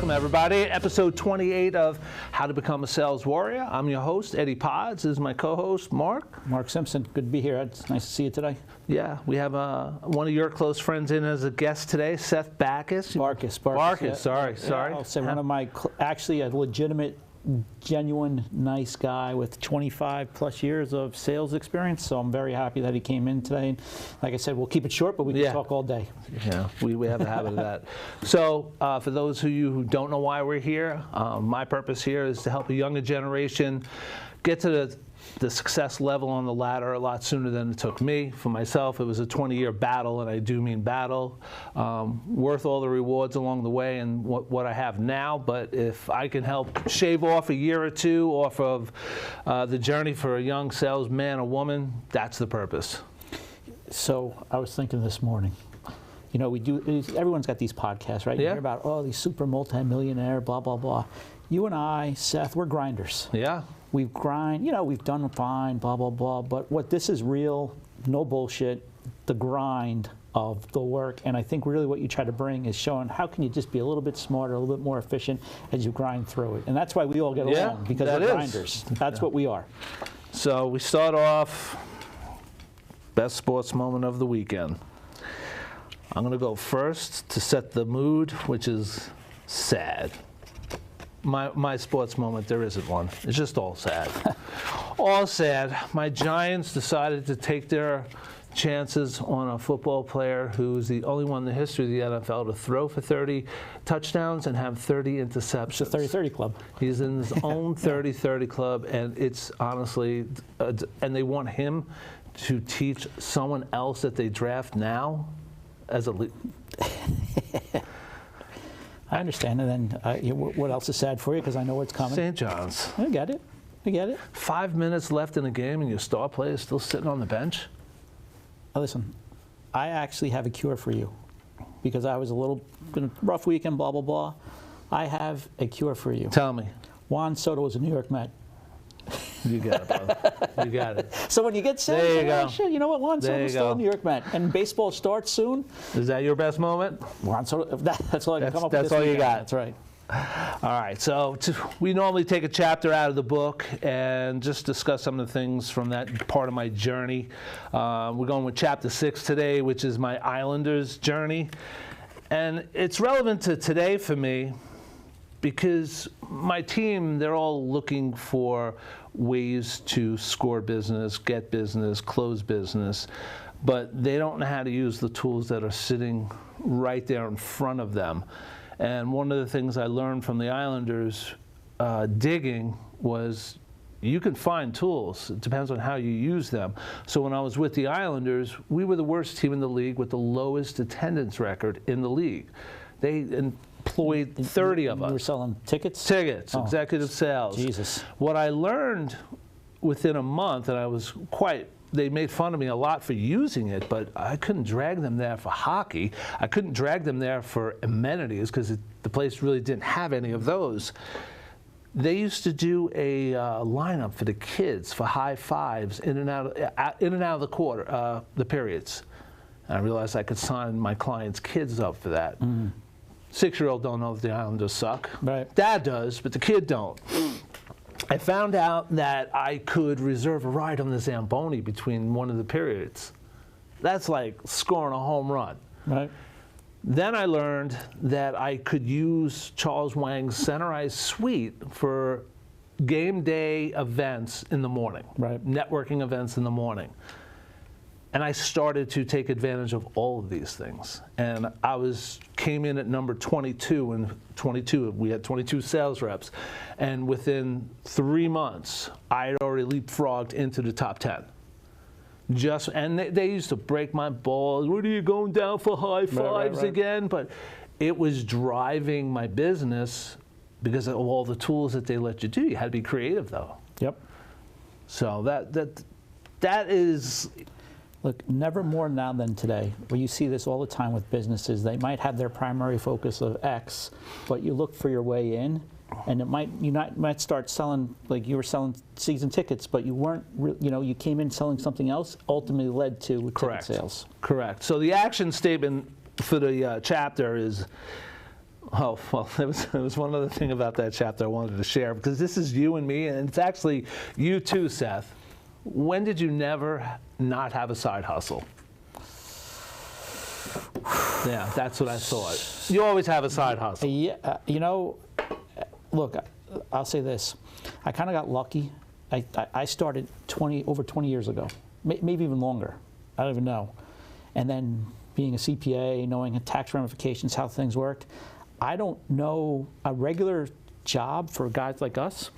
Welcome, everybody. Episode 28 of How to Become a Sales Warrior. I'm your host, Eddie Potts. This is my co-host, Mark. Mark Simpson. Good to be here. It's nice to see you today. Yeah, we have one of your close friends in as a guest today, Seth Barcus. Barcus. Yeah. Sorry. I'll say one of my, actually a legitimate, genuine, nice guy with 25 plus years of sales experience. So I'm very happy that he came in today. And like I said, we'll keep it short, but we can talk all day. Yeah, we have a habit of that. So for those of you who don't know why we're here, my purpose here is to help a younger generation get to the success level on the ladder a lot sooner than it took me. For myself, it was a 20-year battle, and I do mean battle, worth all the rewards along the way and what I have now. But if I can help shave off a year or two off of the journey for a young salesman or woman, that's the purpose. So I was thinking this morning, you know, everyone's got these podcasts, right? You hear about, these super multi-millionaire, blah, blah, blah. You and I, Seth, we're grinders. Yeah. We grind, we've done fine, blah, blah, blah. But what this is real, no bullshit, the grind of the work. And I think really what you try to bring is showing how can you just be a little bit smarter, a little bit more efficient as you grind through it. And that's why we all get along, because we're grinders. That's what we are. So we start off, best sports moment of the weekend. I'm going to go first to set the mood, which is sad. My sports moment, there isn't one. It's just all sad. All sad. My Giants decided to take their chances on a football player who's the only one in the history of the NFL to throw for 30 touchdowns and have 30 interceptions. It's a 30-30 club. He's in his own 30-30 club, and it's honestly, and they want him to teach someone else that they draft now as a league. I understand. And then what else is sad for you? Because I know what's coming. St. John's. I get it. 5 minutes left in the game and your star player is still sitting on the bench? Now listen, I actually have a cure for you. Because I was been a rough weekend, blah, blah, blah. I have a cure for you. Tell me. Juan Soto was a New York Met. You got it, brother. You got it. So when you get sad, there you go. Shit, you know what? Juan Soto's still a New York Met. And baseball starts soon. Is that your best moment? Juan Soto, that's all I can come up with. That's all you got. That's right. All right. So we normally take a chapter out of the book and just discuss some of the things from that part of my journey. We're going with chapter 6 today, which is my Islanders journey. And it's relevant to today for me because my team, they're all looking for ways to score business, get business, close business, but they don't know how to use the tools that are sitting right there in front of them. And one of the things I learned from the Islanders digging was you can find tools. It depends on how you use them. So when I was with the Islanders, we were the worst team in the league with the lowest attendance record in the league. They employed 30 of us. You were selling tickets? Tickets, executive sales. Jesus. What I learned within a month, and I was they made fun of me a lot for using it, but I couldn't drag them there for hockey. I couldn't drag them there for amenities because the place really didn't have any of those. They used to do a lineup for the kids for high fives in and out of the periods. And I realized I could sign my clients' kids up for that. 6-year-old don't know that the Islanders suck. Right. Dad does, but the kid don't. I found out that I could reserve a ride on the Zamboni between one of the periods. That's like scoring a home run. Right. Then I learned that I could use Charles Wang's Center Ice Suite for game day events in the morning. Right. Networking events in the morning. And I started to take advantage of all of these things. And came in at number 22, and we had 22 sales reps. And within 3 months, I had already leapfrogged into the top 10. And they used to break my balls. What are you going down for high fives again? But it was driving my business because of all the tools that they let you do. You had to be creative, though. Yep. So that is. Look, never more now than today. Well, you see this all the time with businesses. They might have their primary focus of X, but you look for your way in, and you might start selling, like you were selling season tickets, but you weren't, you came in selling something else, ultimately led to ticket sales. Correct. So the action statement for the chapter is, Oh, well, there was one other thing about that chapter I wanted to share, because this is you and me, and it's actually you too, Seth. When did you never not have a side hustle? Yeah, that's what I thought. You always have a side hustle. Yeah, look, I'll say this. I kind of got lucky. I started over 20 years ago, maybe even longer. I don't even know. And then being a CPA, knowing tax ramifications, how things worked, I don't know a regular job for guys like us.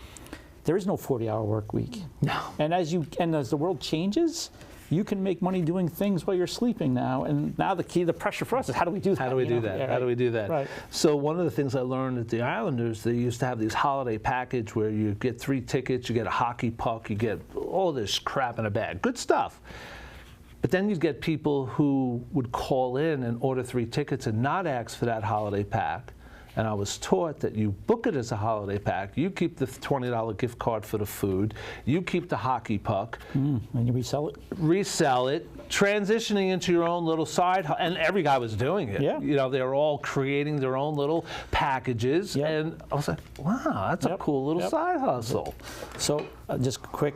There is no 40-hour work week. No. And as the world changes, you can make money doing things while you're sleeping now. And now the pressure for us is, how do we do that? How do we do that? How do we do that? Right. So one of the things I learned at the Islanders, they used to have these holiday package where you get 3 tickets, you get a hockey puck, you get all this crap in a bag. Good stuff. But then you'd get people who would call in and order 3 tickets and not ask for that holiday pack. And I was taught that you book it as a holiday pack, you keep the $20 gift card for the food, you keep the hockey puck. And you resell it? Resell it, transitioning into your own little side, and every guy was doing it. Yeah. They were all creating their own little packages, Yep. and I was like, wow, that's a cool little side hustle. So just quick,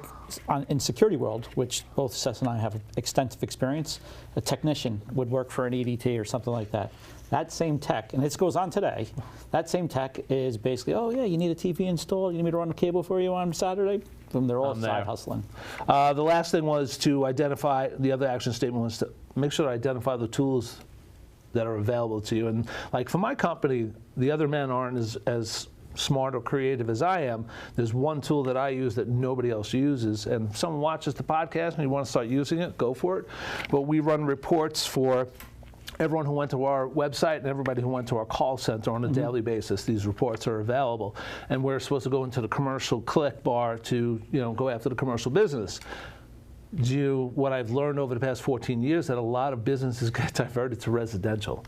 in security world, which both Seth and I have extensive experience, a technician would work for an EDT or something like that. That same tech, and this goes on today, that same tech is basically, oh yeah, you need a TV installed, you need me to run a cable for you on Saturday? Boom, they're all side hustling. The last thing was to identify, the other action statement was to make sure to identify the tools that are available to you. And like for my company, the other men aren't as smart or creative as I am. There's one tool that I use that nobody else uses, and if someone watches the podcast and you want to start using it, go for it. But we run reports for everyone who went to our website and everybody who went to our call center on a daily basis. These reports are available, and we're supposed to go into the commercial click bar to go after the commercial business. What I've learned over the past 14 years, that a lot of businesses get diverted to residential.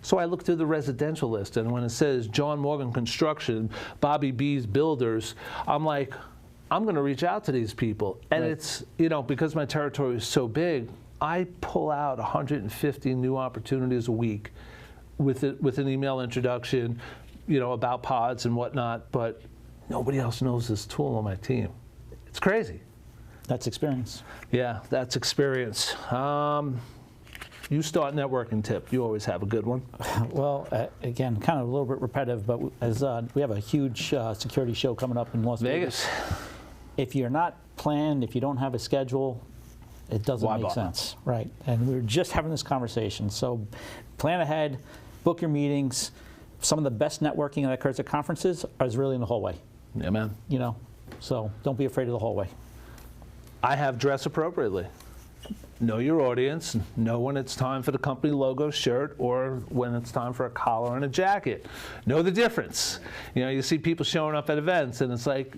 So I look through the residential list, and when it says John Morgan Construction, Bobby B's Builders, I'm like, I'm going to reach out to these people. And it's, because my territory is so big, I pull out 150 new opportunities a week with an email introduction, about pods and whatnot, but nobody else knows this tool on my team. It's crazy. That's experience. Yeah, that's experience. You start networking tip. You always have a good one. Well, again, kind of a little bit repetitive, but as we have a huge security show coming up in Las Vegas. If you're not planned, if you don't have a schedule, it doesn't make sense, right? And we were just having this conversation. So plan ahead, book your meetings. Some of the best networking that occurs at conferences is really in the hallway. Yeah, man. So don't be afraid of the hallway. I have dress appropriately. Know your audience. Know when it's time for the company logo shirt or when it's time for a collar and a jacket. Know the difference. You see people showing up at events, and it's like,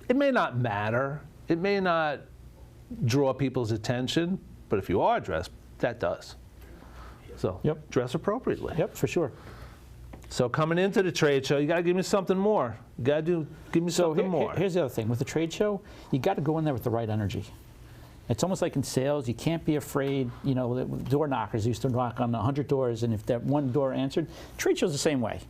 it may not matter. It may not draw people's attention, but if you are dressed, that does. So dress appropriately. Yep, for sure. So coming into the trade show, you got to give me something more. You got to give me something more. Here's the other thing. With the trade show, you got to go in there with the right energy. It's almost like in sales, you can't be afraid. Door knockers used to knock on 100 doors, and if that one door answered, trade show's the same way.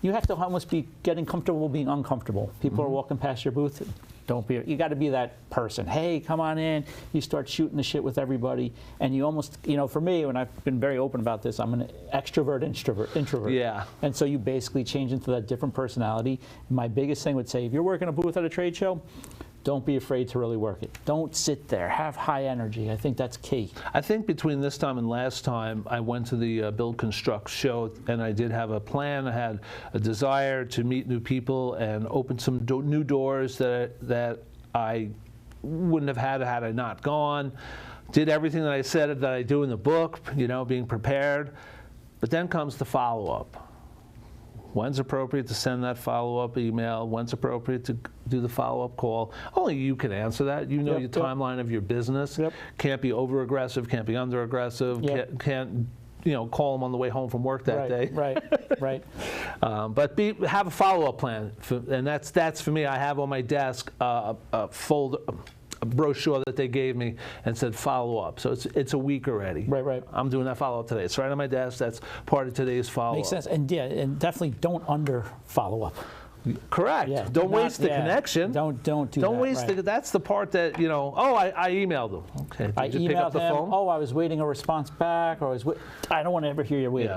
You have to almost be getting comfortable being uncomfortable. People are walking past your booth. You got to be that person. Hey, come on in. You start shooting the shit with everybody, and you almost, for me, and I've been very open about this, I'm an extrovert, introvert. Yeah. And so you basically change into that different personality. My biggest thing would say, if you're working a booth at a trade show, don't be afraid to really work it. Don't sit there. Have high energy. I think that's key. I think between this time and last time, I went to the Build Construct show, and I did have a plan. I had a desire to meet new people and open some new doors that I wouldn't have had I not gone. Did everything that I said that I do in the book, being prepared. But then comes the follow-up. When's appropriate to send that follow-up email? When's appropriate to do the follow-up call? Only you can answer that. You know your timeline of your business. Can't be over-aggressive, can't be under-aggressive, can't call them on the way home from work that day. Right. But have a follow-up plan, and that's for me. I have on my desk a a brochure that they gave me and said follow up. So it's a week already. Right. I'm doing that follow up today. It's right on my desk. That's part of today's follow up. Makes sense. And and definitely don't under follow up. Correct. Yeah, don't waste the connection. Don't do that. Don't waste that's the part that, I emailed them. Okay. Did you pick up the phone? Oh, I was waiting a response back, or I don't want to ever hear you waiting.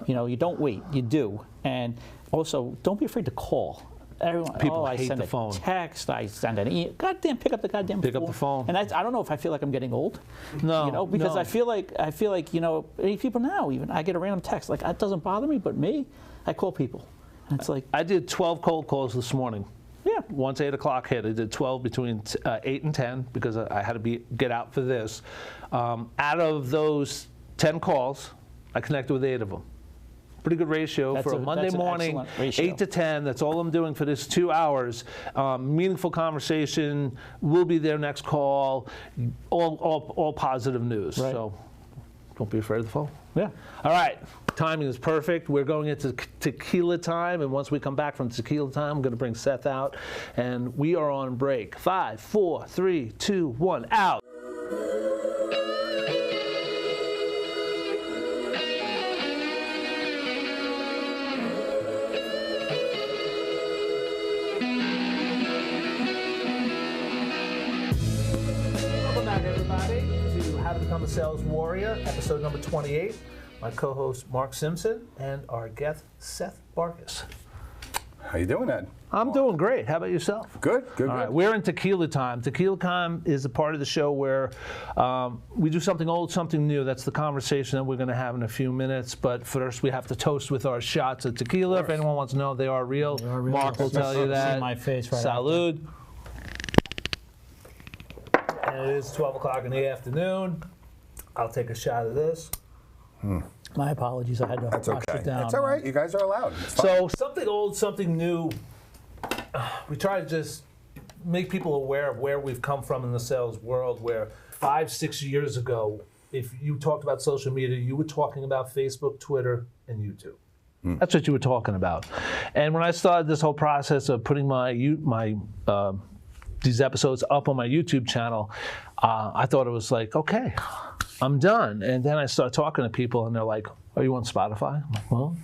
Yeah. You don't wait, you do. And also, don't be afraid to call. Everyone, People I hate send the a phone. Text, I send an email. Goddamn, pick up the goddamn phone. Pick up the phone. And I don't know if I feel like I'm getting old. No. Because no. I feel like people now even I get a random text like that doesn't bother me, but me, I call people. And it's like I did 12 cold calls this morning. Yeah. Once 8 o'clock hit, I did 12 between 8 and 10 because I had to get out for this. Out of those 10 calls, I connected with 8 of them. Pretty good ratio for a Monday morning, 8 to 10. That's all I'm doing for this 2 hours. Meaningful conversation. We'll be there next call. All positive news. Right. So don't be afraid of the phone. Yeah. All right. Timing is perfect. We're going into tequila time, and once we come back from tequila time, I'm going to bring Seth out, and we are on break. 5, 4, 3, 2, 1, out. Welcome back, everybody, to How to Become a Sales Warrior, episode number 28. My co-host Mark Simpson and our guest Seth Barcus. How you doing, Ed? I'm doing great. How about yourself? Good. All right, we're in tequila time. Tequila time is a part of the show where we do something old, something new. That's the conversation that we're going to have in a few minutes. But first, we have to toast with our shots of tequila. If anyone wants to know, they are real. Mark will tell you that. See my face right Salud. And it is 12 o'clock in the afternoon. I'll take a shot of this. My apologies. I had to That's watch okay. it down. It's all right. You guys are allowed. It's fine. So something old, something new. We try to just make people aware of where we've come from in the sales world, where 5, 6 years ago, if you talked about social media, you were talking about Facebook, Twitter, and YouTube. That's what you were talking about. And when I started this whole process of putting these episodes up on my YouTube channel, I thought it was like, okay, I'm done. And then I start talking to people, and they're like, "Are you on Spotify?" I'm like, "Well."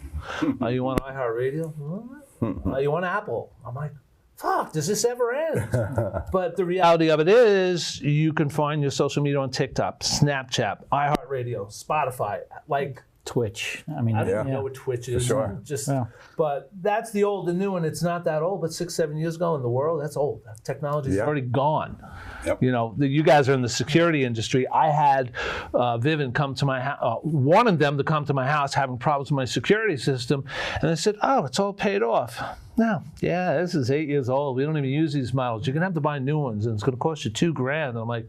"Are you on iHeartRadio?" "What?" "Are you on Apple?" I'm like, fuck, does this ever end? But the reality of it is, you can find your social media on TikTok, Snapchat, iHeartRadio, Spotify, like Twitch. I mean, I don't even know what Twitch is. Sure. But that's the old and new, and it's not that old. But 6, 7 years ago in the world, that's old. Technology's already gone. Yep. You guys are in the security industry. I had Vivint come to my house, wanted them to come to my house, having problems with my security system, and they said, "Oh, it's all paid off." No, yeah, this is 8 years old. We don't even use these models. You're gonna have to buy new ones, and it's gonna cost you $2,000. And I'm like,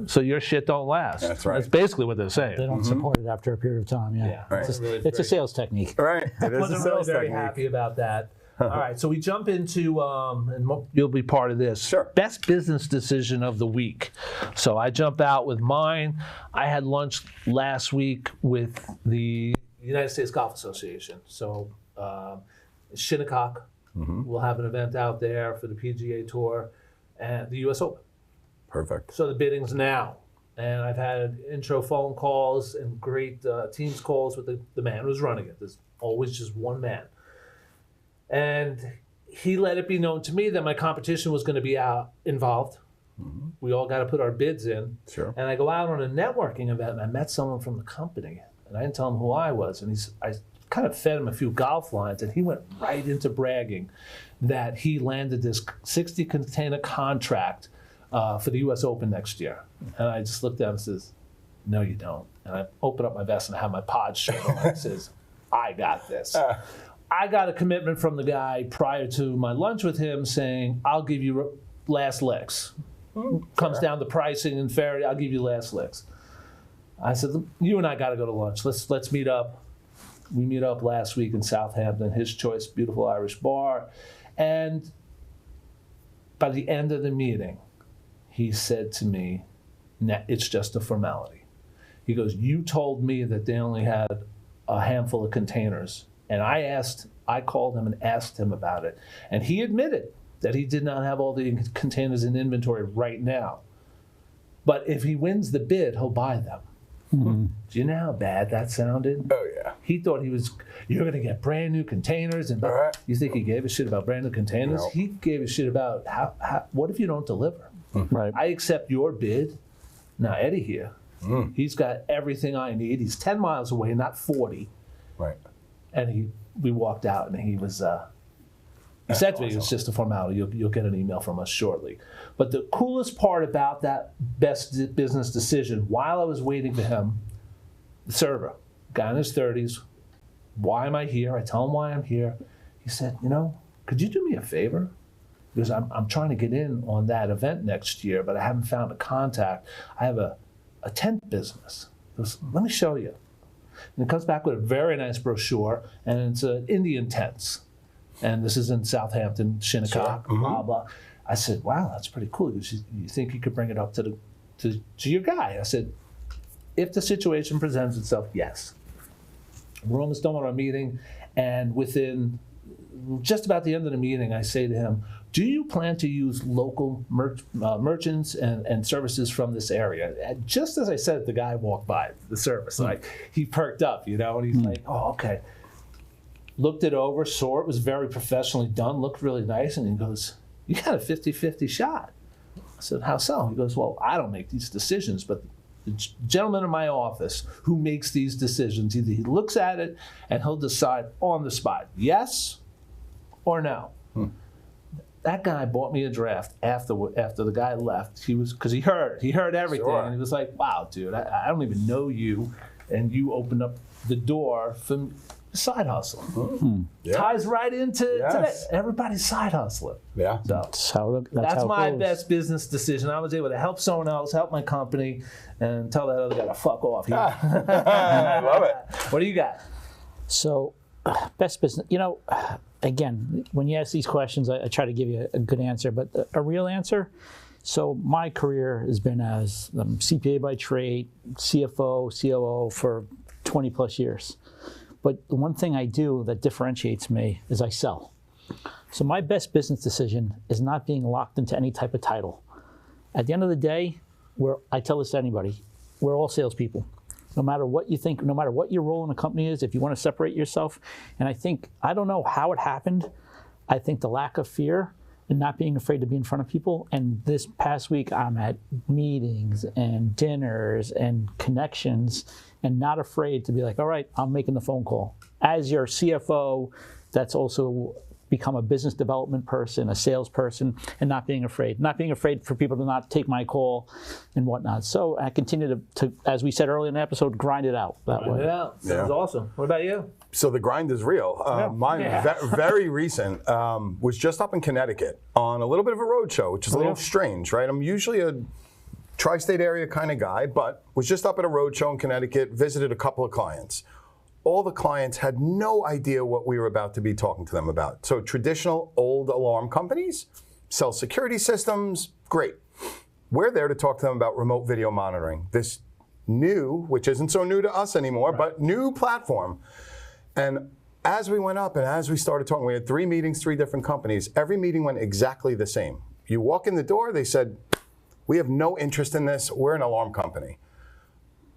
so your shit don't last. That's right. That's basically what they're saying. they don't support it after a period of time. Yeah. Right. It's a sales technique. Right. It is Wasn't a really sales very technique. happy about that. All right, so we jump into, and you'll be part of this. Sure. Best business decision of the week. So I jump out with mine. I had lunch last week with the United States Golf Association. So Shinnecock will have an event out there for the PGA Tour and the U.S. Open. Perfect. So the bidding's now. And I've had intro phone calls and great Teams calls with the man who's running it. There's always just one man. And he let it be known to me that my competition was going to be involved. We all got to put our bids in. Sure. And I go out on a networking event, and I met someone from the company. And I didn't tell him who I was. And I kind of fed him a few golf lines, and he went right into bragging that he landed this 60-container contract for the U.S. Open next year. And I just looked at him and says, "No, you don't." And I open up my vest and I have my pod shirt on. And it says, "I got this." I got a commitment from the guy prior to my lunch with him saying, "I'll give you last licks." Comes down to pricing and fairness, "I'll give you last licks." I said, "You and I got to go to lunch. Let's meet up." We meet up last week in Southampton, his choice, beautiful Irish bar. And by the end of the meeting, he said to me, "Nah, it's just a formality." He goes, "You told me that they only had a handful of containers." And I called him and asked him about it. And he admitted that he did not have all the containers in inventory right now. But if he wins the bid, he'll buy them. Mm-hmm. Do you know how bad that sounded? Oh, yeah. He thought you're going to get brand new containers. And you think he gave a shit about brand new containers? No. He gave a shit about what if you don't deliver? Right. I accept your bid. Now, Eddie here, he's got everything I need. He's 10 miles away, not 40. Right. And we walked out, and he was... He said to me, it's just a formality. You'll get an email from us shortly. But the coolest part about that best business decision, while I was waiting for him, the server, guy in his 30s, why am I here? I tell him why I'm here. He said, could you do me a favor? Because I'm trying to get in on that event next year, but I haven't found a contact. I have a tent business. He goes, let me show you. And it comes back with a very nice brochure, and it's Indian tents. And this is in Southampton, Shinnecock, blah, blah. I said, wow, that's pretty cool. You think you could bring it up to your guy? I said, if the situation presents itself, yes. We're almost done with our meeting, and within just about the end of the meeting, I say to him, do you plan to use local merchants and services from this area? And just as I said it, the guy walked by the service. He perked up, and he's like, oh, okay. Looked it over, saw it was very professionally done, looked really nice, and he goes, you got a 50-50 shot. I said, how so? He goes, well, I don't make these decisions, but the gentleman in my office who makes these decisions, either he looks at it and he'll decide on the spot, yes or no. That guy bought me a draft after the guy left. Because he heard everything, and he was like, wow, dude, I don't even know you, and you opened up the door for side hustle. Yeah. Ties right into today. Everybody's side hustling. Yeah. So that's my best business decision. I was able to help someone else, help my company, and tell that other guy to fuck off. I love it. What do you got? So, best business, again, when you ask these questions, I try to give you a good answer, but a real answer. So my career has been as CPA by trade, CFO, COO for 20 plus years. But the one thing I do that differentiates me is I sell. So my best business decision is not being locked into any type of title. At the end of the day, I tell this to anybody, we're all salespeople. No matter what you think, no matter what your role in a company is, if you want to separate yourself, and I don't know how it happened, I think the lack of fear and not being afraid to be in front of people. And this past week, I'm at meetings and dinners and connections and not afraid to be like, all right, I'm making the phone call. As your CFO, that's also become a business development person, a salesperson, and not being afraid for people to not take my call and whatnot. So I continue to as we said earlier in the episode, grind it out that way. Grind it out. Sounds awesome. What about you? So the grind is real. Mine, very recent, was just up in Connecticut on a little bit of a road show, which is a little strange, right? I'm usually a tri-state area kind of guy, but was just up at a road show in Connecticut, visited a couple of clients. All the clients had no idea what we were about to be talking to them about. So traditional old alarm companies sell security systems, great. We're there to talk to them about remote video monitoring, this new, which isn't so new to us anymore, but new platform. And as we went up and as we started talking, we had 3 meetings, 3 different companies. Every meeting went exactly the same. You walk in the door, they said, we have no interest in this, we're an alarm company.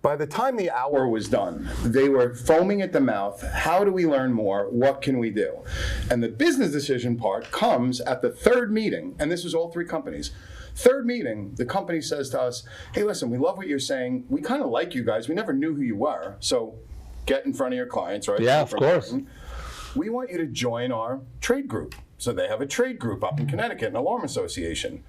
By the time the hour was done, they were foaming at the mouth. How do we learn more? What can we do? And the business decision part comes at the 3rd meeting, and this was all 3 companies. 3rd meeting, the company says to us, hey, listen, we love what you're saying. We kind of like you guys. We never knew who you were. So get in front of your clients, right? Yeah, of course. We want you to join our trade group. So they have a trade group up in Connecticut, an alarm association.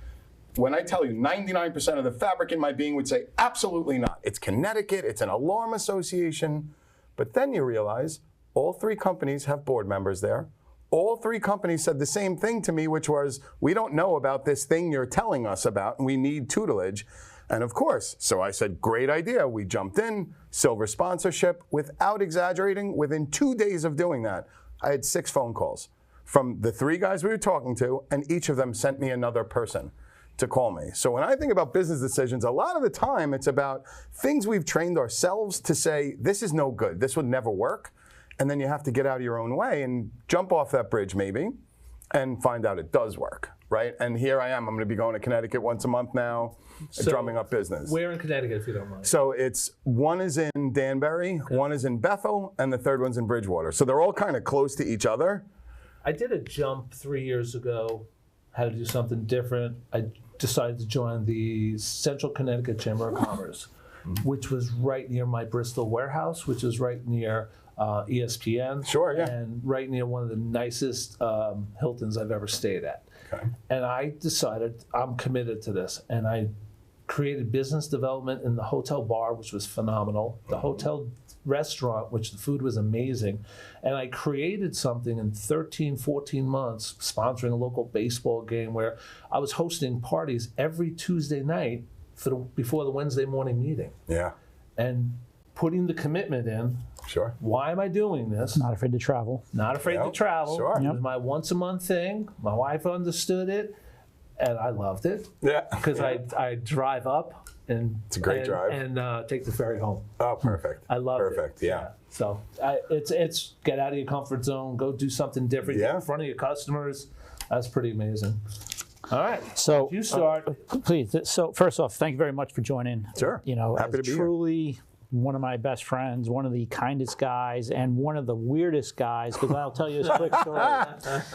When I tell you 99% of the fabric in my being would say, absolutely not. It's Connecticut, it's an alarm association. But then you realize all 3 companies have board members there. All 3 companies said the same thing to me, which was, we don't know about this thing you're telling us about, and we need tutelage. And of course, so I said, great idea. We jumped in, silver sponsorship. Without exaggerating, within 2 days of doing that, I had 6 phone calls from the 3 guys we were talking to, and each of them sent me another person to call me. So when I think about business decisions, a lot of the time it's about things we've trained ourselves to say, this is no good, this would never work. And then you have to get out of your own way and jump off that bridge maybe and find out it does work, right? And here I am. I'm going to be going to Connecticut once a month now, drumming up business. Where in Connecticut, if you don't mind? So one is in Danbury, one is in Bethel, and the third one's in Bridgewater. So they're all kind of close to each other. I did a jump 3 years ago, had to do something different. I decided to join the Central Connecticut Chamber of Commerce, which was right near my Bristol warehouse, which is right near ESPN. Sure, yeah. And right near one of the nicest Hiltons I've ever stayed at. Okay. And I decided I'm committed to this. And I created business development in the hotel bar, which was phenomenal. The hotel restaurant, which the food was amazing. And I created something in 13, 14 months, sponsoring a local baseball game where I was hosting parties every Tuesday night before the Wednesday morning meeting. Yeah. And putting the commitment in. Sure. Why am I doing this? Not afraid to travel. Not afraid to travel. Sure. It was my once a month thing. My wife understood it, and I loved it. Yeah. Because I drive up and it's a great drive and take the ferry home. Oh, perfect. I love it. Perfect. Yeah. So it's get out of your comfort zone, go do something different, get in front of your customers. That's pretty amazing. All right. So you start. Please. So first off, thank you very much for joining. Sure. You know, Happy to be here. truly one of my best friends, one of the kindest guys, and one of the weirdest guys, because I'll tell you a quick story.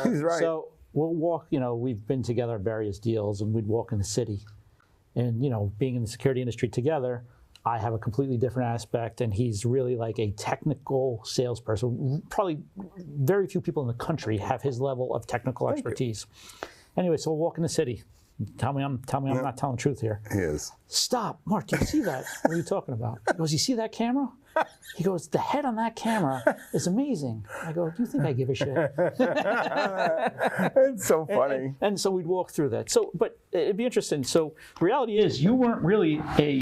He's right. So we'll walk, you know, we've been together at various deals, and we'd walk in the city. And, you know, being in the security industry together, I have a completely different aspect, and he's really like a technical salesperson. Probably very few people in the country have his level of technical expertise. Anyway, so we'll walk in the city. Tell me I'm not telling the truth here. He is. Stop, Mark, do you see that? What are you talking about? He goes, you see that camera? He goes, the head on that camera is amazing. I go, do you think I give a shit? It's so funny. And so we'd walk through that. So, but it'd be interesting. So the reality is you weren't really a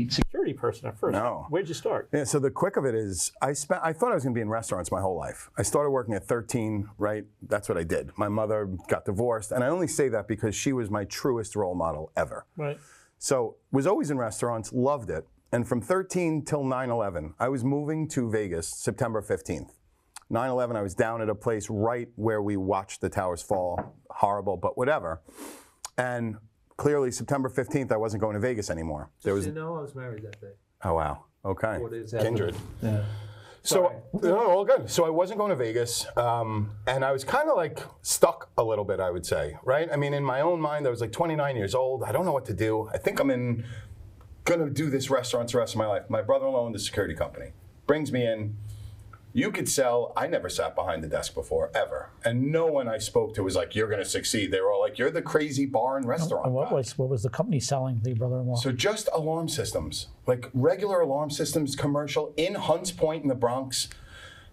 security person at first. No. Where'd you start? Yeah, so the quick of it is I thought I was going to be in restaurants my whole life. I started working at 13, right? That's what I did. My mother got divorced, and I only say that because she was my truest role model ever. Right. So was always in restaurants, loved it. And from 13 till 9/11, I was moving to Vegas September 15th. 9/11, I was down at a place right where we watched the towers fall. Horrible, but whatever. And clearly September 15th, I wasn't going to Vegas anymore. There was. You know, I was married that day. Oh, wow. Okay. 4 days after. Kindred. Yeah. So, no, all good. So I wasn't going to Vegas, and I was kind of like stuck a little bit, I would say, right? I mean, in my own mind, I was like 29 years old. I don't know what to do. I think I'm going to do this restaurant the rest of my life. My brother-in-law owned a security company. Brings me in. You could sell. I never sat behind the desk before, ever. And no one I spoke to was like, you're going to succeed. They were all like, you're the crazy bar and restaurant And guy. what was the company selling, the brother-in-law? So just alarm systems, like regular alarm systems, commercial, in Hunts Point in the Bronx.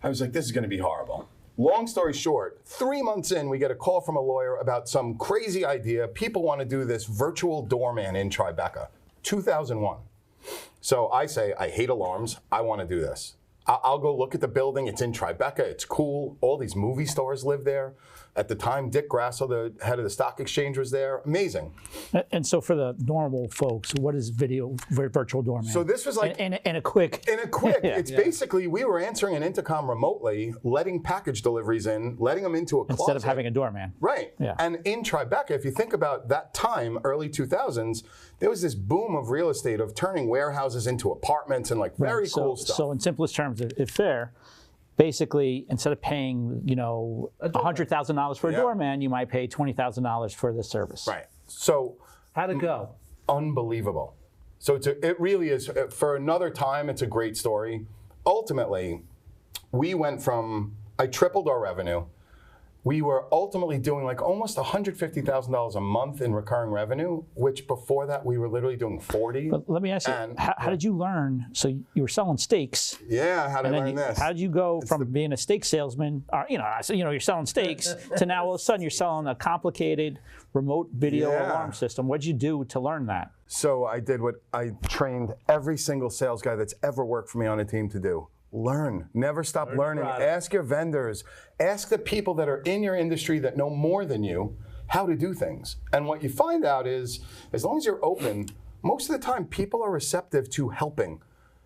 I was like, this is going to be horrible. Long story short, 3 months in, we get a call from a lawyer about some crazy idea. People want to do this virtual doorman in Tribeca, 2001. So I say, I hate alarms. I want to do this. I'll go look at the building. It's in Tribeca. It's cool. All these movie stars live there. At the time, Dick Grasso, the head of the stock exchange, was there. Amazing. And so for the normal folks, what is virtual doorman? So this was like in a quick. It's basically we were answering an intercom remotely, letting package deliveries in, letting them into a closet. Instead of having a doorman. Right. Yeah. And in Tribeca, if you think about that time, early 2000s, there was this boom of real estate of turning warehouses into apartments and like very cool stuff. So in simplest terms, if fair, basically instead of paying, you know, $100,000 for a doorman, you might pay $20,000 for this service. Right. So how'd it go? Unbelievable. So it really is, for another time, it's a great story. Ultimately, I tripled our revenue. We were ultimately doing like almost $150,000 a month in recurring revenue, which before that we were literally doing 40. But let me ask you, how did you learn? So you were selling steaks. Yeah, how did I learn this? How did you go from being a steak salesman, or you're selling steaks, to now all of a sudden you're selling a complicated remote video alarm system? What'd you do to learn that? So I did what I trained every single sales guy that's ever worked for me on a team to do. Learn. Never stop learning. Ask your vendors. Ask the people that are in your industry that know more than you how to do things. And what you find out is, as long as you're open, most of the time people are receptive to helping.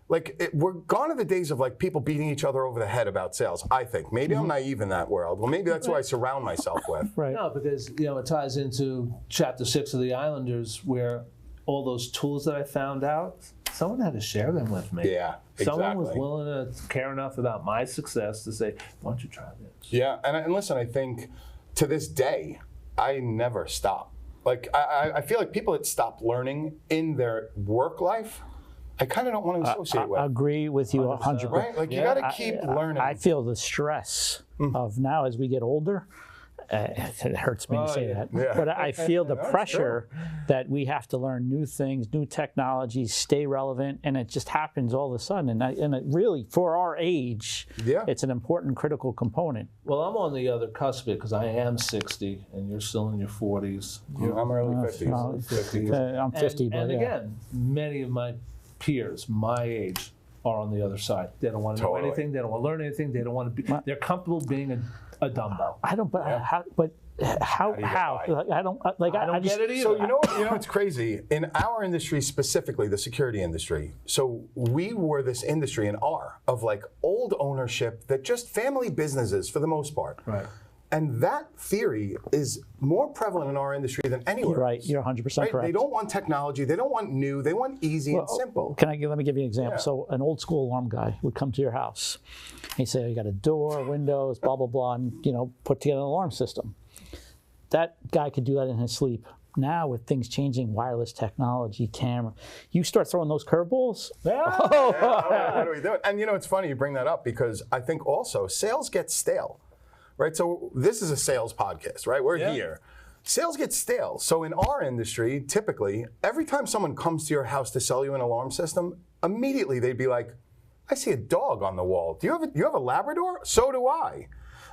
we're gone are the days of like people beating each other over the head about sales. I think maybe I'm naive in that world. Well, maybe that's who I surround myself with. Right. No, because it ties into chapter 6 of the Islanders, where all those tools that I found out, someone had to share them with me. Yeah, Someone was exactly. willing to care enough about my success to say, "Why don't you try this?" Yeah, and listen, I think to this day, I never stop. Like I feel like people that stop learning in their work life, I kind of don't want to associate with. I agree with you 100%. Right? Like you got to keep learning. I feel the stress of now as we get older. It hurts me to say that, but I feel the pressure that we have to learn new things, new technologies, stay relevant, and it just happens all of a sudden. And it really, for our age, it's an important, critical component. Well, I'm on the other cusp of it because I am 60, and you're still in your 40s. I'm early 50s. I'm 50, and again, many of my peers, my age, are on the other side. They don't want to know anything. They don't want to learn anything. They don't want to be. They're comfortable being a dumbo. I don't. But how? But how? Like, I don't. Like I don't just, get it either. So you know what's crazy in our industry specifically, the security industry. So we were this industry in R of like old ownership that just family businesses for the most part. Right. And that theory is more prevalent in our industry than anywhere. You're right. You're 100% correct. They don't want technology. They don't want new. They want easy and simple. Let me give you an example. So an old school alarm guy would come to your house. He'd say, you got a door, windows, blah, blah, blah, and put together an alarm system. That guy could do that in his sleep. Now with things changing, wireless technology, camera, you start throwing those curveballs. What are we doing? And it's funny you bring that up because I think also sales get stale. Right, so this is a sales podcast, right? We're here. Sales get stale. So in our industry, typically, every time someone comes to your house to sell you an alarm system, immediately they'd be like, "I see a dog on the wall. Do you have a Labrador? So do I.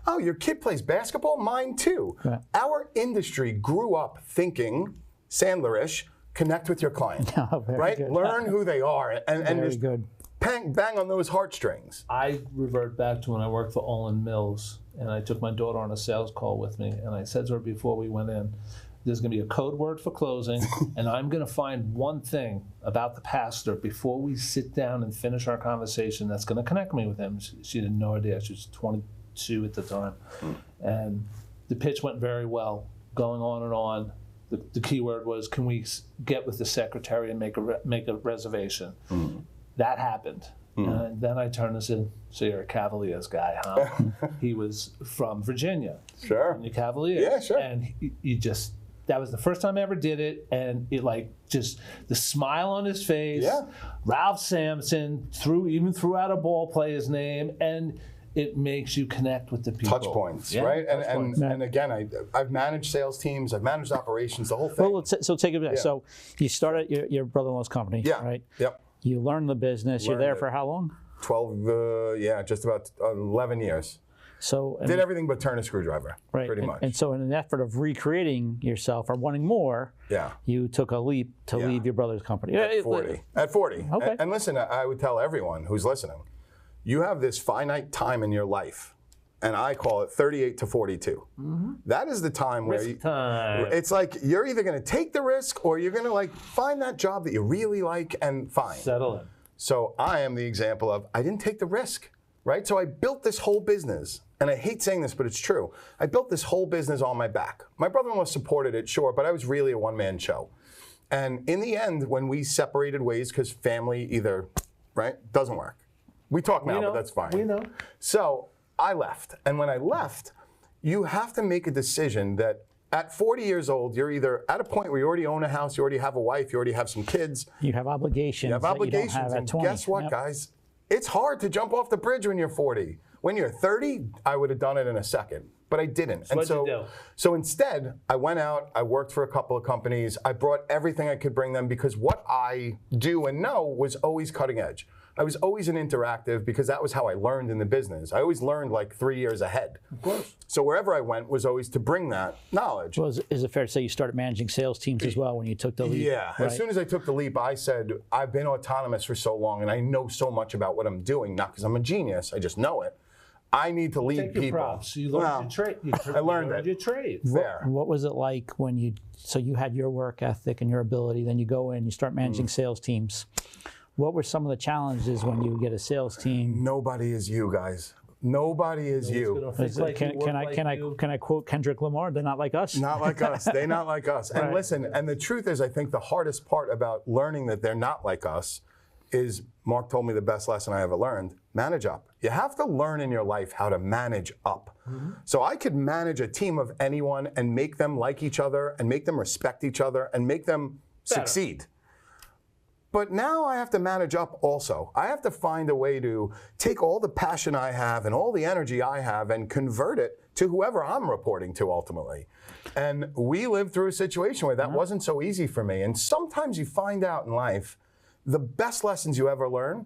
Oh, your kid plays basketball? Mine too." Yeah. Our industry grew up thinking Sandler-ish, connect with your client, right? Good. Learn who they are, and just good. bang on those heartstrings. I revert back to when I worked for Olin Mills, and I took my daughter on a sales call with me, and I said to her before we went in, there's going to be a code word for closing, and I'm going to find one thing about the pastor before we sit down and finish our conversation that's going to connect me with him. She had no idea. She was 22 at the time. And the pitch went very well, going on and on. The key word was, can we get with the secretary and make a reservation? That happened. And then I turned and said, "So you're a Cavaliers guy, huh?" He was from Virginia. Sure. And the Cavaliers. Yeah, sure. And that was the first time I ever did it. And it just the smile on his face. Yeah. Ralph Sampson even threw out a ball player's name. And it makes you connect with the people. Touch points, right? And again, I've managed sales teams, I've managed operations, the whole thing. Well, so take it back. Yeah. So you started your brother-in-law's company, right? Yep. You learned the business. You're there for how long? 12, just about 11 years. So did everything but turn a screwdriver, right. pretty much. And so in an effort of recreating yourself or wanting more, you took a leap to leave your brother's company. At 40. Okay. And listen, I would tell everyone who's listening, you have this finite time in your life, and I call it 38 to 42. That is the time where it's like you're either going to take the risk or you're going to find that job that you really like and fine. Settle in. So I am the example of I didn't take the risk, right? So I built this whole business, and I hate saying this, but it's true. I built this whole business on my back. My brother-in-law supported it, sure, but I was really a one-man show. And in the end, when we separated ways because family either, doesn't work. We talk now, but that's fine. We know. So I left. And when I left, you have to make a decision that at 40 years old, you're either at a point where you already own a house, you already have a wife, you already have some kids. You have obligations. You don't have at 20. Guess what, guys? It's hard to jump off the bridge when you're 40. When you're 30, I would have done it in a second, but I didn't. So what'd you do? So instead, I went out, I worked for a couple of companies, I brought everything I could bring them because what I do and know was always cutting edge. I was always an interactive because that was how I learned in the business. I always learned 3 years ahead. Of course. So wherever I went was always to bring that knowledge. Well, is it fair to say you started managing sales teams as well when you took the leap? Yeah. As soon as I took the leap, I said, I've been autonomous for so long and I know so much about what I'm doing, not because I'm a genius, I just know it. I need to lead Take your people. props. You learned your trade. I learned your trade. Fair. What was it like when so you had your work ethic and your ability, then you go in, you start managing sales teams. What were some of the challenges when you get a sales team? Nobody is you, guys. Nobody is you. Can I quote Kendrick Lamar? They're not like us. Not like us. They're not like us. And Right. listen, and the truth is, I think the hardest part about learning that they're not like us is, Mark told me the best lesson I ever learned, manage up. You have to learn in your life how to manage up. So I could manage a team of anyone and make them like each other and make them respect each other and make them succeed. But now I have to manage up also. I have to find a way to take all the passion I have and all the energy I have and convert it to whoever I'm reporting to ultimately. And we lived through a situation where that wasn't so easy for me. And sometimes you find out in life, the best lessons you ever learn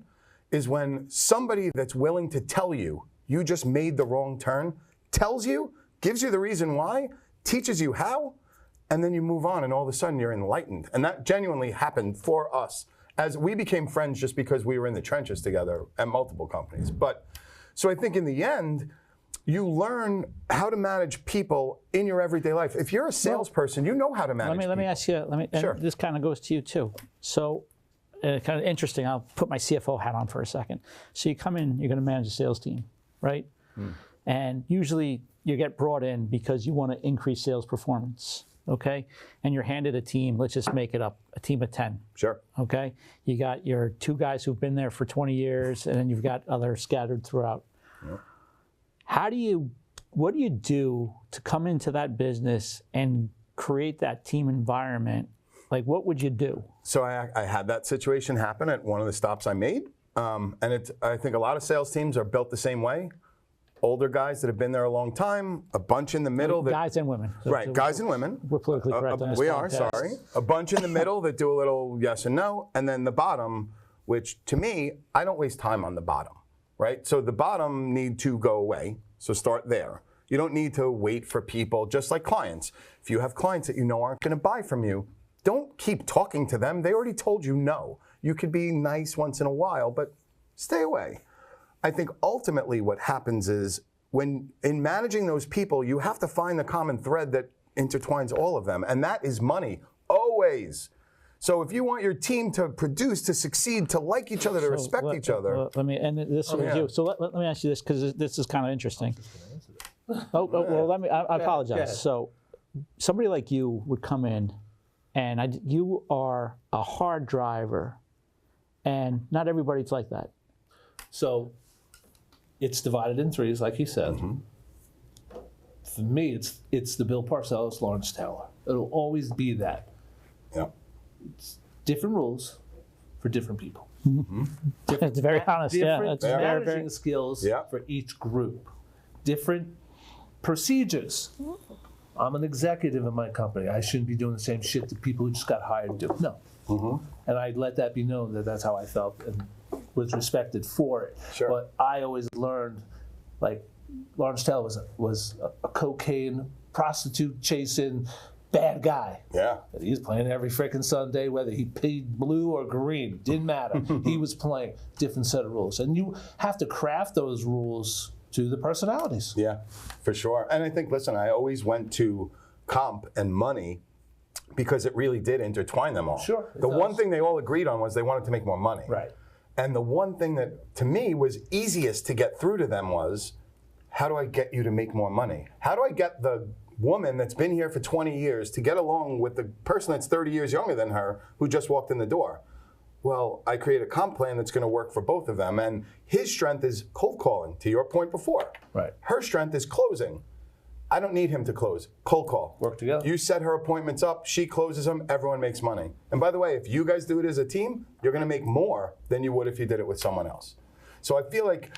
is when somebody that's willing to tell you, you just made the wrong turn, tells you, gives you the reason why, teaches you how, and then you move on and all of a sudden you're enlightened. And that genuinely happened for us, as we became friends just because we were in the trenches together at multiple companies. But so I think in the end, you learn how to manage people in your everyday life. If you're a salesperson, you know how to manage people. Let me ask you, Sure. this kind of goes to you too. So kind of interesting, I'll put my CFO hat on for a second. So you come in, you're going to manage a sales team, right? And usually you get brought in because you want to increase sales performance. Okay, and you're handed a team, let's just make it up, a team of 10. Sure. Okay, you got your 2 guys who've been there for 20 years, and then you've got others scattered throughout. Yep. What do you do to come into that business and create that team environment? Like, what would you do? So I had that situation happen at one of the stops I made. And I think a lot of sales teams are built the same way. Older guys that have been there a long time, a bunch in the middle. Guys and women. Right, guys and women. We're politically correct on this We podcast. are, sorry. A bunch in the middle that do a little yes and no, and then the bottom, which to me, I don't waste time on the bottom, right? So the bottom need to go away, so start there. You don't need to wait for people, just like clients. If you have clients that you know aren't gonna buy from you, don't keep talking to them. They already told you no. You could be nice once in a while, but stay away. I think ultimately what happens is when in managing those people, you have to find the common thread that intertwines all of them, and that is money, always. So if you want your team to produce, to succeed, to like each other, to respect each other. Let me end this with you. So let me ask you this, because this is kind of interesting. I apologize. So somebody like you would come in, and you are a hard driver, and not everybody's like that. So it's divided in threes, like he said. For me, it's the Bill Parcells, Lawrence Taylor. It'll always be that. Yeah. It's different rules for different people. It's very honest. Different That's managing skills for each group. Different procedures. I'm an executive in my company. I shouldn't be doing the same shit that people who just got hired do. No. And I let that be known that that's how I felt and was respected for it. Sure. But I always learned, like, Lawrence Taylor was a cocaine, prostitute chasing bad guy. Yeah. He was playing every freaking Sunday, whether he paid blue or green, didn't matter. He was playing different set of rules. And you have to craft those rules to the personalities. Yeah, for sure. And I think, listen, I always went to comp and money because it really did intertwine them all. Sure. The one thing they all agreed on was they wanted to make more money. Right. And the one thing that, to me, was easiest to get through to them was, how do I get you to make more money? How do I get the woman that's been here for 20 years to get along with the person that's 30 years younger than her who just walked in the door? Well, I create a comp plan that's going to work for both of them. And his strength is cold calling, to your point before. Right. Her strength is closing. I don't need him to close. Cold call. Work together. You set her appointments up, she closes them, everyone makes money. And by the way, if you guys do it as a team, you're going to make more than you would if you did it with someone else. So I feel like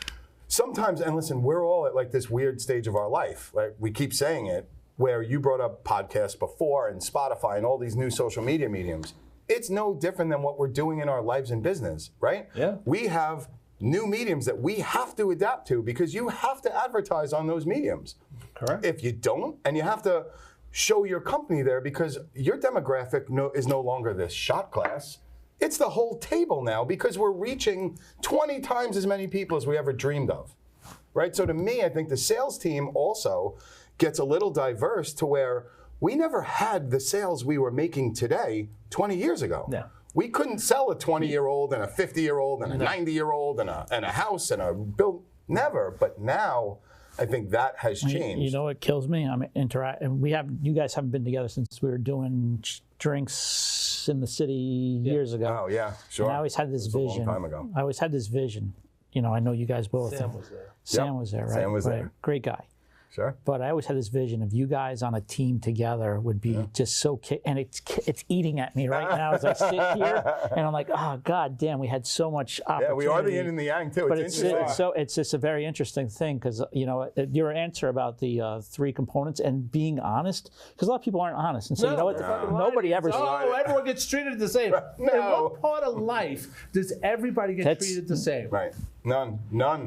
sometimes, and listen, we're all at like this weird stage of our life. Like we keep saying it, where you brought up podcasts before and Spotify and all these new social media mediums. It's no different than what we're doing in our lives and business, right? Yeah. We have new mediums that we have to adapt to because you have to advertise on those mediums. Correct. If you don't, and you have to show your company there because your demographic is no longer this shot glass. It's the whole table now because we're reaching 20 times as many people as we ever dreamed of, right? So to me, I think the sales team also gets a little diverse to where we never had the sales we were making today 20 years ago. Yeah. We couldn't sell a 20-year-old and a 50-year-old and a 90-year-old and a house and a build. Never. But now, I think that has changed. You know what kills me? And you guys haven't been together since we were doing drinks in the city years ago. Oh yeah, sure. And I always had this vision. A long time ago. I always had this vision. You know, I know you guys both. Sam was there. Sam was there, right? Sam was there. Great guy. Sure. But I always had this vision of you guys on a team together would be just so, and it's eating at me right now as I sit here, and I'm like, oh God damn, we had so much opportunity. Yeah, we are the yin and the yang too. But it's interesting. it's just a very interesting thing because your answer about the 3 components and being honest, because a lot of people aren't honest and say, you know what, nobody ever. Oh, everyone gets treated the same. No. In what part of life does everybody get treated the same? Right. None.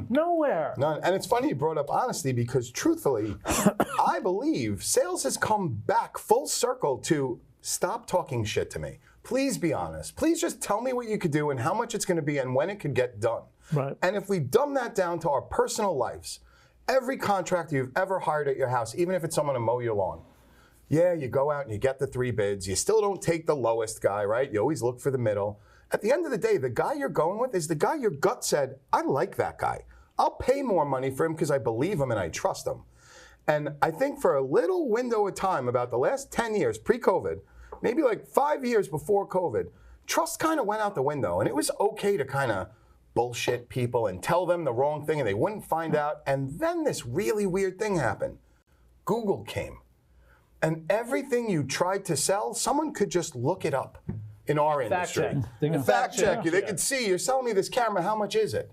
Nowhere. None. And it's funny you brought up honesty because truthfully, I believe sales has come back full circle to stop talking shit to me. Please be honest. Please just tell me what you could do and how much it's going to be and when it could get done. Right. And if we dumb that down to our personal lives, every contractor you've ever hired at your house, even if it's someone to mow your lawn, yeah, you go out and you get the 3 bids. You still don't take the lowest guy, right? You always look for the middle. At the end of the day, the guy you're going with is the guy your gut said, I like that guy. I'll pay more money for him because I believe him and I trust him. And I think for a little window of time, about the last 10 years, pre-COVID, maybe like 5 years before COVID, trust kind of went out the window. And it was okay to kind of bullshit people and tell them the wrong thing and they wouldn't find out. And then this really weird thing happened. Google came. And everything you tried to sell, someone could just look it up. In our industry. They can fact check you. They could see, you're selling me this camera, how much is it?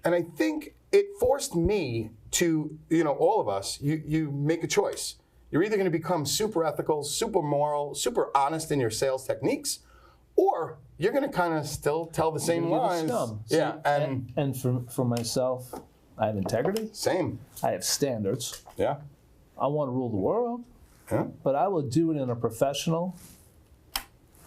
And I think it forced me to, all of us, you make a choice. You're either going to become super ethical, super moral, super honest in your sales techniques, or you're going to kind of still tell the same lies. Yeah, and for myself, I have integrity. Same. I have standards. Yeah. I want to rule the world, but I will do it in a professional.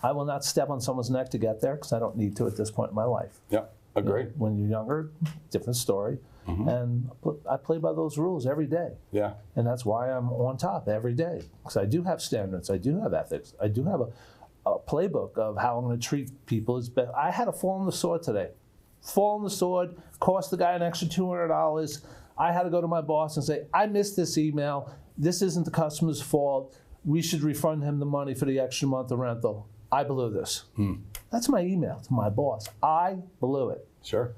I will not step on someone's neck to get there because I don't need to at this point in my life. Yeah, agree. When you're younger, different story. And I play by those rules every day. Yeah. And that's why I'm on top every day because I do have standards. I do have ethics. I do have a playbook of how I'm going to treat people. I had to fall on the sword today. Fall on the sword, cost the guy an extra $200. I had to go to my boss and say, I missed this email. This isn't the customer's fault. We should refund him the money for the extra month of rental. I blew this. That's my email to my boss. I blew it. Sure.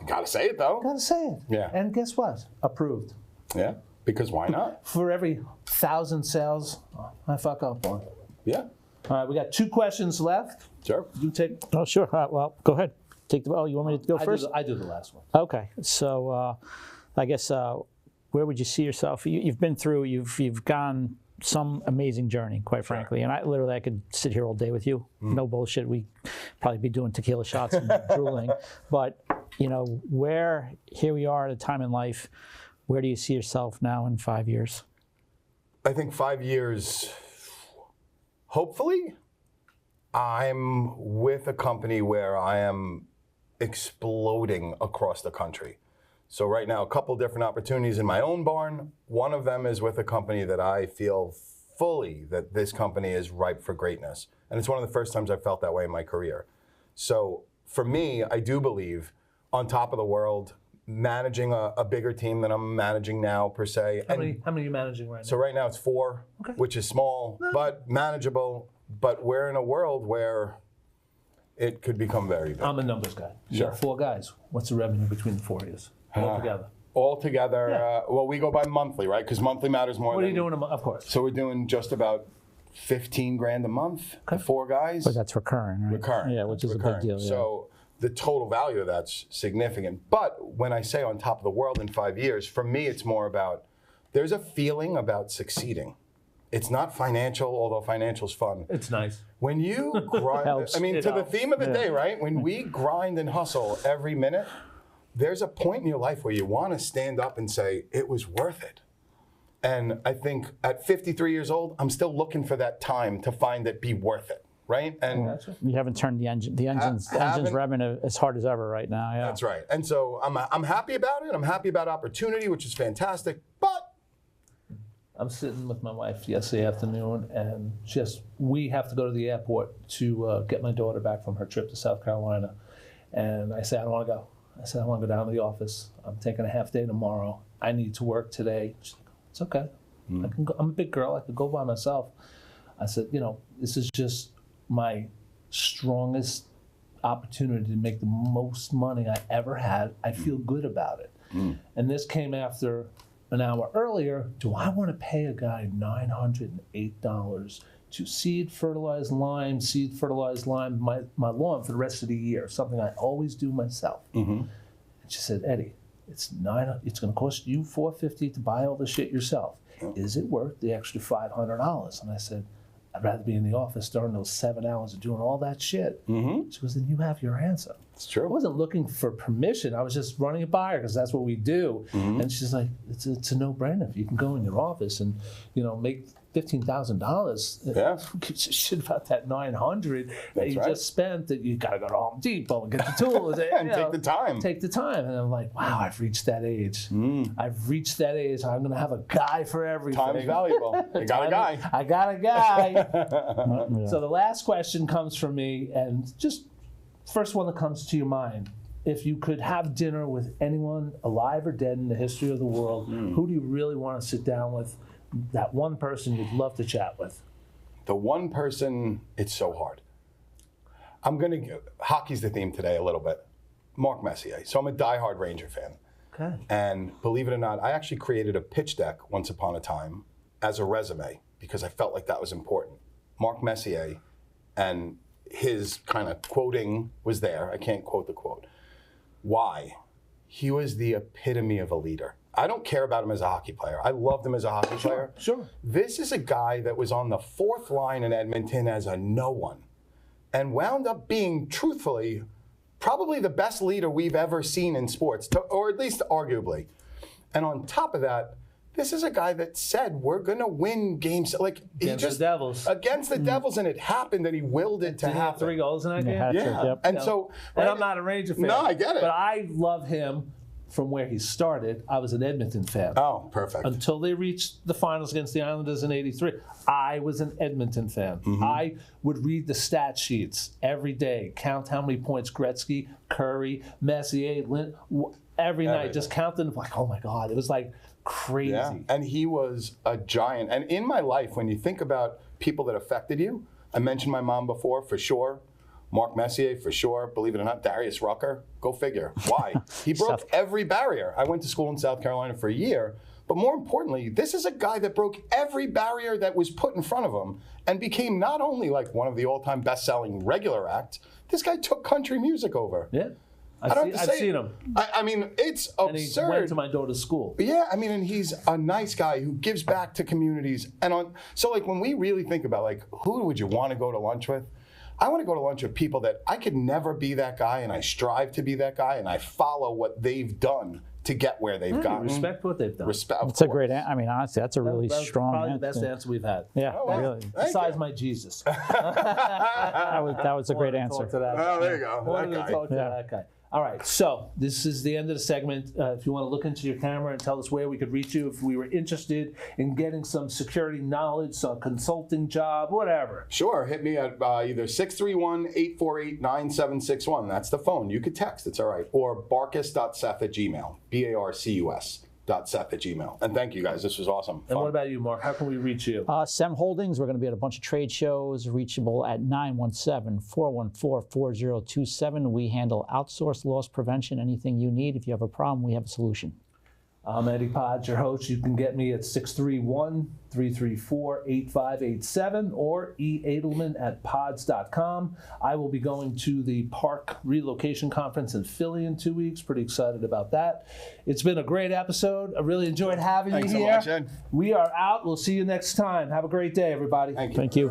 You gotta say it though. Gotta say it. Yeah. And guess what? Approved. Yeah. Because why not? For every 1,000 sales, I fuck up on. Yeah. All right, we got 2 questions left. Sure. You take. Oh, sure. Well, go ahead. You want me to go first? I do the last one. Okay. So I guess where would you see yourself? You've been through. You've gone some amazing journey, quite frankly. And I could sit here all day with you. No bullshit. We'd probably be doing tequila shots and drooling. But, here we are at a time in life, where do you see yourself now in 5 years? I think 5 years, hopefully, I'm with a company where I am exploding across the country. So right now, a couple different opportunities in my own barn. One of them is with a company that I feel fully that this company is ripe for greatness. And it's one of the first times I've felt that way in my career. So for me, I do believe on top of the world, managing a bigger team than I'm managing now, per se. How many are you managing right now? So right now it's 4, which is small, but manageable. But we're in a world where it could become very big. I'm a numbers guy. You got 4 guys. What's the revenue between the 4 of you? Altogether. Altogether, well, we go by monthly, right? Because monthly matters more. What are you doing a month? Of course. So we're doing just about $15,000 a month, the 4 guys. But that's recurring, right? Recurring. Yeah, which is recurring. a big deal. Yeah. So the total value of that's significant. But when I say on top of the world in 5 years, for me, it's more about, there's a feeling about succeeding. It's not financial, although financial's fun. It's nice. When you grind, the theme of the day, right? When we grind and hustle every minute, there's a point in your life where you want to stand up and say, it was worth it. And I think at 53 years old, I'm still looking for that time to find it be worth it, right? And you haven't turned the engine's revving as hard as ever right now. Yeah. That's right. And so I'm happy about it. I'm happy about opportunity, which is fantastic. But I'm sitting with my wife yesterday afternoon, and we have to go to the airport to get my daughter back from her trip to South Carolina. And I say, I don't want to go. I said, I want to go down to the office. I'm taking a half day tomorrow. I need to work today. She's like, it's okay. I can go. I'm a big girl. I could go by myself. I said, this is just my strongest opportunity to make the most money I ever had. I feel good about it. And this came after an hour earlier. Do I want to pay a guy $908 to seed fertilize lime my lawn for the rest of the year, something I always do myself? And she said, Eddie, it's going to cost you $450 to buy all the shit yourself. Is it worth the extra $500? And I said, I'd rather be in the office during those 7 hours of doing all that shit. She goes, then you have your answer. It's true. I wasn't looking for permission. I was just running it by her because that's what we do. And she's like, it's a no-brainer. If you can go in your office and make $15,000. Yeah. Who gives a shit about that $900 that you right. just spent? That you got to go to Home Depot and get the tools and take the time. Take the time. And I'm like, wow, I've reached that age. I've reached that age. I'm going to have a guy for everything. Time's valuable. You got a guy. I got a guy. So the last question comes from me, and just first one that comes to your mind. If you could have dinner with anyone alive or dead in the history of the world, who do you really want to sit down with? That one person you'd love to chat with. The one person, it's so hard. Hockey's the theme today a little bit. Mark Messier. So I'm a diehard Ranger fan. Okay. And believe it or not, I actually created a pitch deck once upon a time as a resume because I felt like that was important. Mark Messier, and his kind of quoting was there. I can't quote the quote. Why? He was the epitome of a leader. I don't care about him as a hockey player. I loved him as a hockey player. Sure. This is a guy that was on the fourth line in Edmonton as a no one and wound up being, truthfully, probably the best leader we've ever seen in sports, or at least arguably. And on top of that, this is a guy that said, we're going to win games. Against the Devils. Against the Devils, and it happened, and he willed it to Did he have happen. 3 goals in that game? Yeah. Yep. And And I'm not a Ranger fan. No, I get it. But I love him from where he started. I was an Edmonton fan. Oh, perfect. Until they reached the finals against the Islanders in '83. I was an Edmonton fan. I would read the stat sheets every day, count how many points Gretzky, Curry, Messier, every night, just counting, like, oh my God, it was like crazy. Yeah, and he was a giant. And in my life, when you think about people that affected you, I mentioned my mom before, for sure. Mark Messier, for sure. Believe it or not, Darius Rucker. Go figure. Why? He broke every barrier. I went to school in South Carolina for a year. But more importantly, this is a guy that broke every barrier that was put in front of him and became not only like one of the all-time best-selling regular acts, this guy took country music over. Yeah. I've seen him. I mean, it's absurd. And he went to my daughter's school. Yeah, I mean, and he's a nice guy who gives back to communities. So like when we really think about like, who would you want to go to lunch with? I want to go to lunch with people that I could never be that guy, and I strive to be that guy, and I follow what they've done to get where they've gotten. Respect what they've done. Respect. That's a great answer. I mean, honestly, that's a really That was strong probably answer. the best answer we've had. Yeah, Oh, wow. really. Thank Besides you. my Jesus. That was a great answer. Oh, there you go. Wanted That to guy. talk to that guy. All right, so this is the end of the segment. If you want to look into your camera and tell us where we could reach you if we were interested in getting some security knowledge, some consulting job, whatever. Sure, hit me at either 631-848-9761. That's the phone. You could text, it's all right. Or barcus.seth@gmail. BARCUS.seth@gmail. And thank you guys, this was awesome. And what about you, Mark? How can we reach you? SEM Holdings, we're going to be at a bunch of trade shows, reachable at 917-414-4027. We handle outsourced loss prevention, anything you need. If you have a problem, we have a solution. I'm Eddie Podge, your host. You can get me at 631-334-8587 or eadelman@pods.com. I will be going to the Park Relocation Conference in Philly in 2 weeks. Pretty excited about that. It's been a great episode. I really enjoyed having Thanks you so here. much, Ed. We are out. We'll see you next time. Have a great day, everybody. Thank you. Thank you.